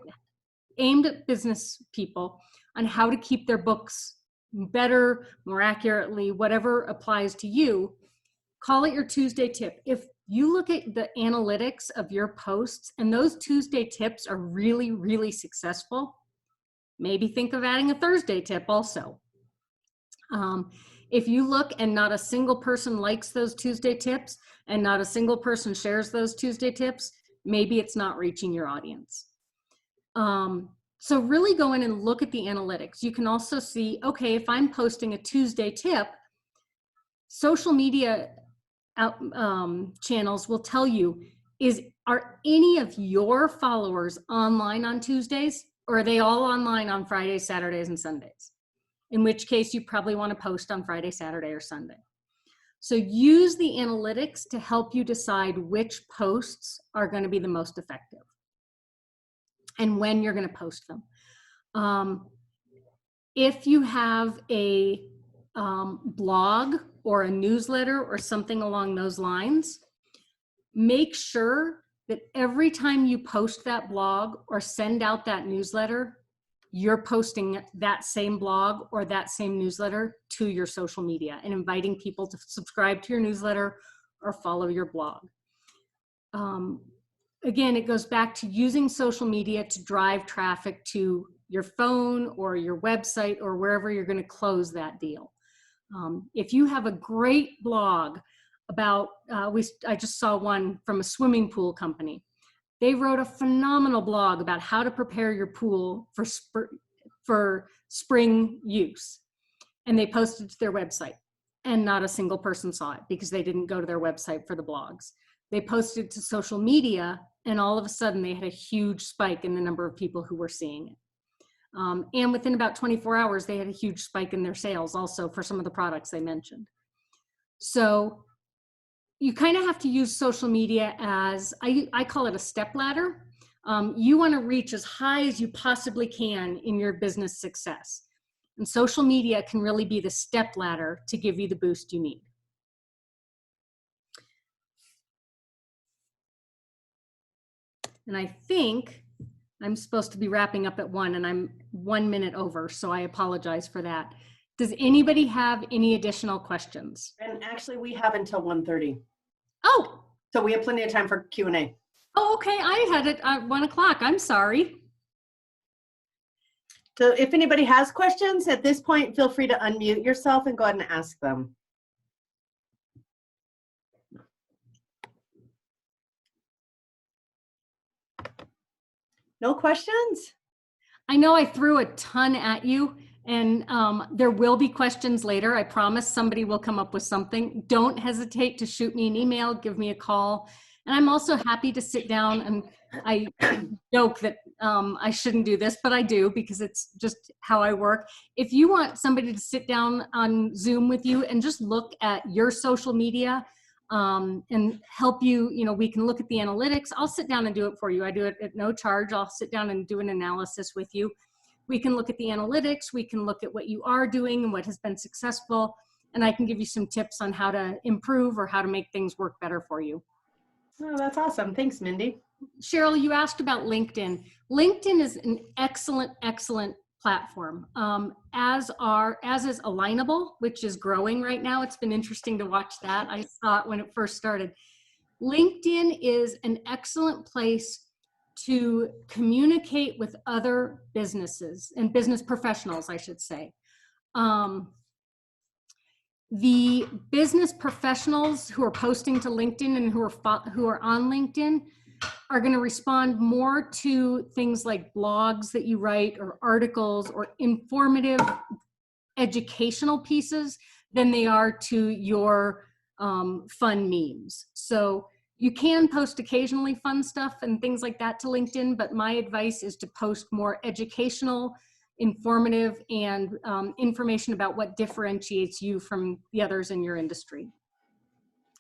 aimed at business people, on how to keep their books better, more accurately, whatever applies to you. Call it your Tuesday tip. If you look at the analytics of your posts and those Tuesday tips are really, really successful, maybe think of adding a Thursday tip also. If you look and not a single person likes those Tuesday tips and not a single person shares those Tuesday tips, maybe it's not reaching your audience. So really go in and look at the analytics. You can also see, okay, if I'm posting a Tuesday tip, social media channels will tell you, are any of your followers online on Tuesdays, or are they all online on Fridays, Saturdays, and Sundays? In which case you probably want to post on Friday, Saturday, or Sunday. So use the analytics to help you decide which posts are going to be the most effective and when you're going to post them. If you have a blog or a newsletter or something along those lines, make sure that every time you post that blog or send out that newsletter, you're posting that same blog or that same newsletter to your social media and inviting people to subscribe to your newsletter or follow your blog. Again, it goes back to using social media to drive traffic to your phone or your website or wherever you're going to close that deal. If you have a great blog about, I just saw one from a swimming pool company. They wrote a phenomenal blog about how to prepare your pool for spring use. And they posted to their website, and not a single person saw it because they didn't go to their website for the blogs. They posted to social media, and all of a sudden they had a huge spike in the number of people who were seeing it. And within about 24 hours, they had a huge spike in their sales also for some of the products they mentioned. So you kind of have to use social media as, I call it a step ladder. You want to reach as high as you possibly can in your business success. And social media can really be the step ladder to give you the boost you need. And I think I'm supposed to be wrapping up at 1, and I'm 1 minute over, so I apologize for that. Does anybody have any additional questions? And actually, we have until 1:30. Oh, So we have plenty of time for Q&A. oh, okay. I had it at 1 o'clock. I'm sorry. So if anybody has questions at this point, feel free to unmute yourself and go ahead and ask them. No questions? I know I threw a ton at you, and there will be questions later. I promise somebody will come up with something. Don't hesitate to shoot me an email, give me a call. And I'm also happy to sit down, and I joke that I shouldn't do this, but I do because it's just how I work. If you want somebody to sit down on Zoom with you and just look at your social media and help you, we can look at the analytics. I'll sit down and do it for you. I do it at no charge. I'll sit down and do an analysis with you. We can look at the analytics. We can look at what you are doing and what has been successful. And I can give you some tips on how to improve or how to make things work better for you. Oh, that's awesome. Thanks, Mindy. Cheryl, you asked about LinkedIn. LinkedIn is an excellent, excellent platform, as is Alignable, which is growing right now. It's been interesting to watch that. I saw it when it first started. LinkedIn is an excellent place to communicate with other businesses and business professionals, I should say. The business professionals who are posting to LinkedIn and who are on LinkedIn are going to respond more to things like blogs that you write or articles or informative educational pieces than they are to your fun memes. So you can post occasionally fun stuff and things like that to LinkedIn, but my advice is to post more educational, informative, and information about what differentiates you from the others in your industry.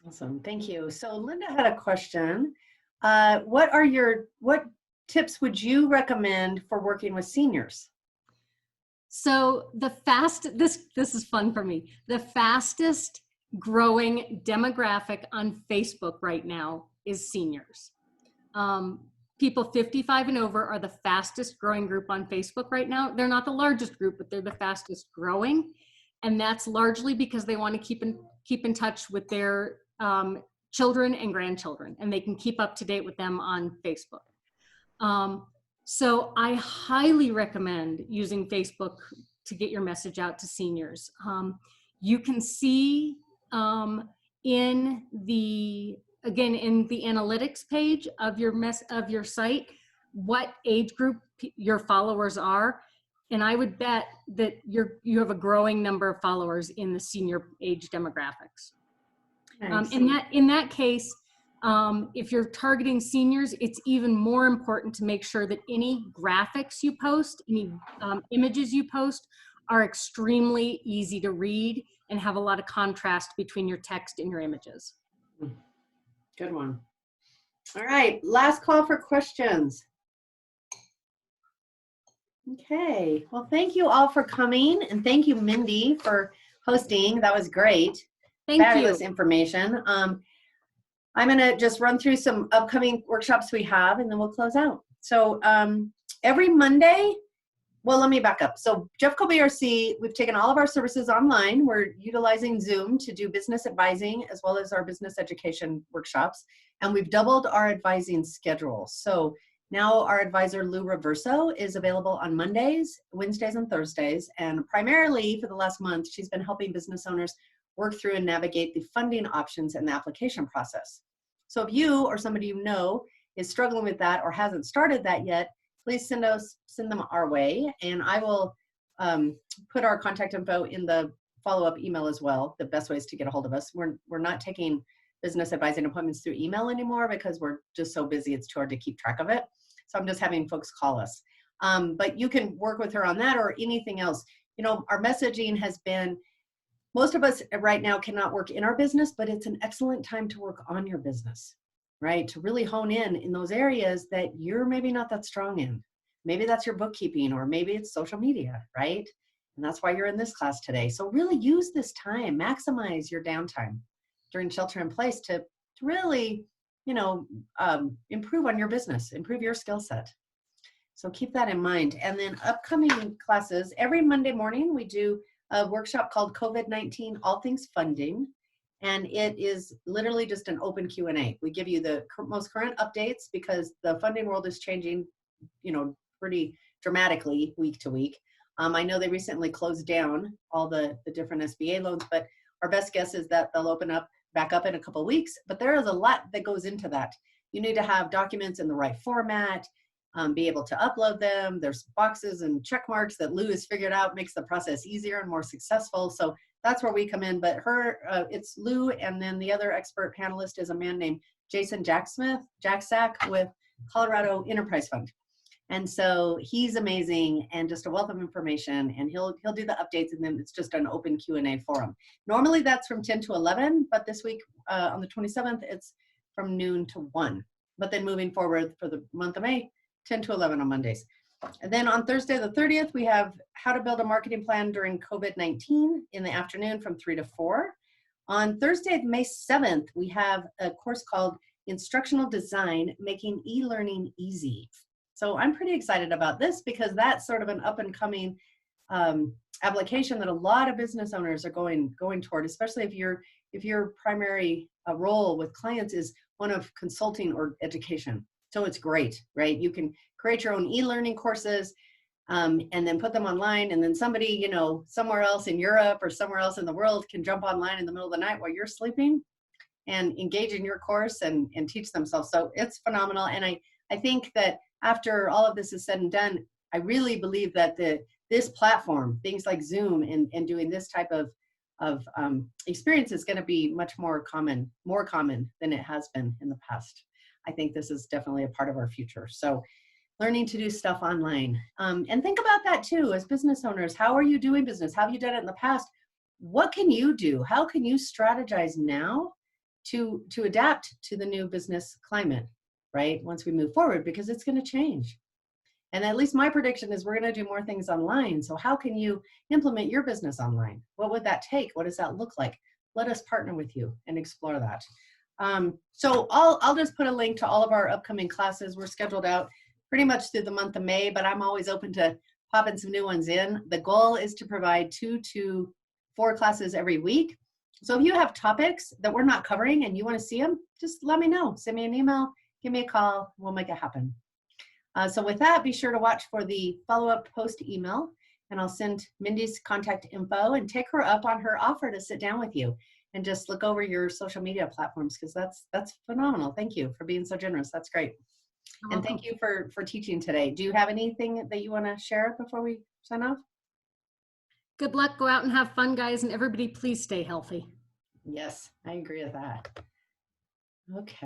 Awesome. Thank you. So Linda had a question. What tips would you recommend for working with seniors? So this is fun for me. The fastest growing demographic on Facebook right now is seniors. People 55 and over are the fastest growing group on Facebook right now. They're not the largest group, but they're the fastest growing. And that's largely because they want to keep in touch with their children and grandchildren, and they can keep up to date with them on Facebook. So I highly recommend using Facebook to get your message out to seniors. You can see in the analytics page of your site what age group your followers are, and I would bet that you have a growing number of followers in the senior age demographics. Nice. In that case, if you're targeting seniors, it's even more important to make sure that any graphics you post, any images you post are extremely easy to read and have a lot of contrast between your text and your images. Good one. All right, last call for questions. Okay, well, thank you all for coming, and thank you, Mindy, for hosting. That was great. Fabulous information. I'm going to just run through some upcoming workshops we have, and then we'll close out. So every Monday Well, let me back up. So Jeffco BRC, we've taken all of our services online. We're utilizing Zoom to do business advising as well as our business education workshops. And we've doubled our advising schedule. So now our advisor, Lou Reverso, is available on Mondays, Wednesdays, and Thursdays. And primarily for the last month, she's been helping business owners work through and navigate the funding options and the application process. So if you or somebody you know is struggling with that or hasn't started that yet, please send them our way, and I will put our contact info in the follow-up email as well. The best ways to get a hold of us. We're not taking business advising appointments through email anymore because we're just so busy. It's too hard to keep track of it. So I'm just having folks call us. But you can work with her on that or anything else. You know, our messaging has been, most of us right now cannot work in our business, but it's an excellent time to work on your business. Right? To really hone in those areas that you're maybe not that strong in. Maybe that's your bookkeeping, or maybe it's social media, right? And that's why you're in this class today. So really use this time, maximize your downtime during shelter in place to really, you know, improve on your business, improve your skill set. So keep that in mind. And then upcoming classes, every Monday morning, we do a workshop called COVID-19 All Things Funding. And it is literally just an open Q&A. We give you the most current updates because the funding world is changing, you know, pretty dramatically week to week. I know they recently closed down all the different SBA loans, but our best guess is that they'll open up back up in a couple of weeks. But there is a lot that goes into that. You need to have documents in the right format, be able to upload them. There's boxes and check marks that Lou has figured out makes the process easier and more successful. So that's where we come in, but it's Lou, and then the other expert panelist is a man named Jason Jacksack with Colorado Enterprise Fund. And so he's amazing and just a wealth of information, and he'll do the updates, and then it's just an open Q&A forum. Normally that's from 10 to 11, but this week on the 27th, it's from noon to 1. But then moving forward for the month of May, 10 to 11 on Mondays. And then on Thursday the 30th, we have how to build a marketing plan during COVID-19 in the afternoon from 3 to 4. On Thursday, May 7th, we have a course called Instructional Design, Making E-Learning Easy. So I'm pretty excited about this because that's sort of an up and coming application that a lot of business owners are going toward, especially if your primary role with clients is one of consulting or education. So it's great, right? You can create your own e-learning courses and then put them online, and then somebody, you know, somewhere else in Europe or somewhere else in the world can jump online in the middle of the night while you're sleeping and engage in your course and teach themselves. So it's phenomenal. And I think that after all of this is said and done, I really believe that this platform, things like Zoom and doing this type of experience is going to be much more common than it has been in the past. I think this is definitely a part of our future. So learning to do stuff online. And think about that too, as business owners. How are you doing business? How have you done it in the past? What can you do? How can you strategize now to adapt to the new business climate, right? Once we move forward, because it's going to change. And at least my prediction is we're going to do more things online. So how can you implement your business online? What would that take? What does that look like? Let us partner with you and explore that. So I'll just put a link to all of our upcoming classes. We're scheduled out pretty much through the month of May, but I'm always open to popping some new ones in. The goal is to provide 2 to 4 classes every week. So if you have topics that we're not covering and you want to see them, just let me know. Send me an email, give me a call, we'll make it happen. So with that, be sure to watch for the follow-up post email, and I'll send Mindy's contact info and take her up on her offer to sit down with you and just look over your social media platforms, because that's phenomenal. Thank you for being so generous. That's great. And thank you for teaching today. Do you have anything that you want to share before we sign off? Good luck. Go out and have fun, guys, and everybody please stay healthy. Yes, I agree with that. Okay.